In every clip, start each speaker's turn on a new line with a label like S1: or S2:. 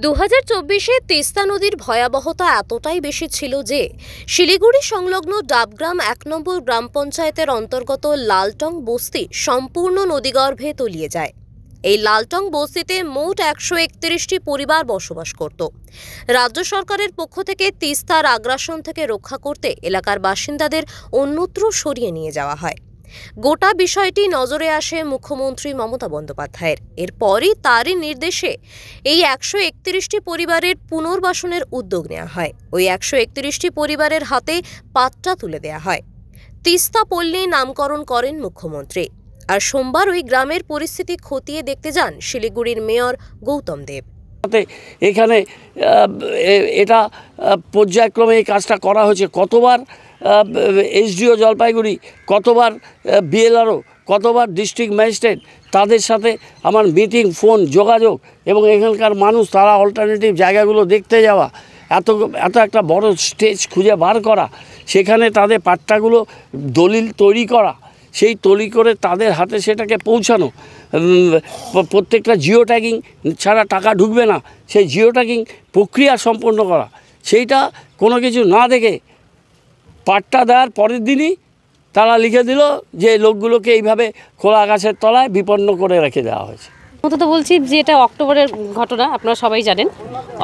S1: 2024-এ তিস্তা নদীর ভয়াবহতা এতটাই বেশি ছিল যে শিলিগুড়ি সংলগ্ন ডাবগ্রাম 1 নম্বর গ্রাম পঞ্চায়েতের অন্তর্গত লালটং বস্তি সম্পূর্ণ নদীগর্ভে তলিয়ে যায়। এই লালটং বস্তিতে মোট 131টি পরিবার বসবাস করত। রাজ্য সরকারের পক্ষ থেকে তিস্তার আগ্রাসন থেকে রক্ষা করতে এলাকার বাসিন্দাদের অন্যত্র সরিয়ে নিয়ে যাওয়া হয়। গোটা বিষয়টি নজরে আসে মুখ্যমন্ত্রী মমতা বন্দ্যোপাধ্যায়ের। এরপরই তারই নির্দেশে এই 131টি পরিবারের পুনর্বাসনের উদ্যোগ নেওয়া হয়। ওই 131টি পরিবারের হাতে পাট্টা তুলে দেওয়া হয়। তিস্তা পল্লী নামকরণ করেন মুখ্যমন্ত্রী। আর সোমবার ওই গ্রামের পরিস্থিতি খতিয়ে দেখতে যান শিলিগুড়ির মেয়র গৌতম দেব।
S2: এখানে এটা পর্যায়ক্রমে এই কাজটা করা হয়েছে। কতবার এসডিও জলপাইগুড়ি, কতবার বিএলআরও, কতবার ডিস্ট্রিক্ট ম্যাজিস্ট্রেট, তাদের সাথে আমার মিটিং, ফোন, যোগাযোগ, এবং এখানকার মানুষ তারা অল্টারনেটিভ জায়গাগুলো দেখতে যাওয়া, এত একটা বড় স্টেজ খুঁজে বার করা, সেখানে তাদের পাট্টাগুলো দলিল তৈরি করা, সেই তৈরি করে তাদের হাতে সেটাকে পৌঁছানো, প্রত্যেকটা জিও ট্যাগিং ছাড়া টাকা ঢুকবে না, সেই জিও ট্যাগিং প্রক্রিয়া সম্পন্ন করা, সেইটা কোনো কিছু না দেখে পাট্টা দেওয়ার পরের দিনই তারা লিখে দিল যে লোকগুলোকে এইভাবে খোলা আকাশের তলায় বিপন্ন করে রেখে দেওয়া হয়েছে।
S3: তো বলছি যে এটা অক্টোবরের ঘটনা, আপনারা সবাই জানেন।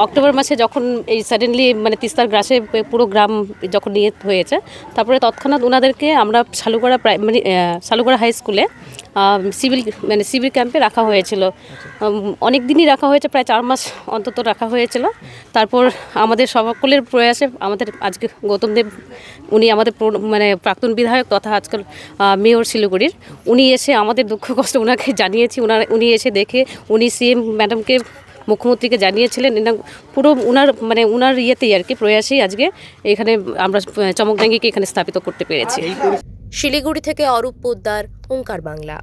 S3: অক্টোবর মাসে যখন এই সাডেনলি তিস্তার গ্রাসে পুরো গ্রাম যখন নিয়ে হয়েছে, তারপরে তৎক্ষণাৎ ওনাদেরকে আমরা শালুগড়া হাই স্কুলে সিভিল ক্যাম্পে রাখা হয়েছিল। অনেক দিনই রাখা হয়েছে, প্রায় 4 মাস অন্তত রাখা হয়েছিল। তারপর আমাদের সকলের প্রয়াসে আমাদের আজকে গৌতম দেব, উনি আমাদের প্রাক্তন বিধায়ক তথা আজকাল মেয়র শিলিগুড়ির, উনি এসে আমাদের দুঃখ কষ্ট ওনাকে জানিয়েছি। উনি এসে দেখে উনি সিএম ম্যাডামকে, মুখ্যমন্ত্রীকে জানিয়েছিলেন। পুরো উনার ইয়েতেই আর কি প্রয়াসেই আজকে এখানে আমরা চমকডাঙ্গিকে এখানে স্থাপিত করতে পেরেছি।
S1: শিলিগুড়ি থেকে অরূপ পোদ্দার, ওঙ্কার বাংলা।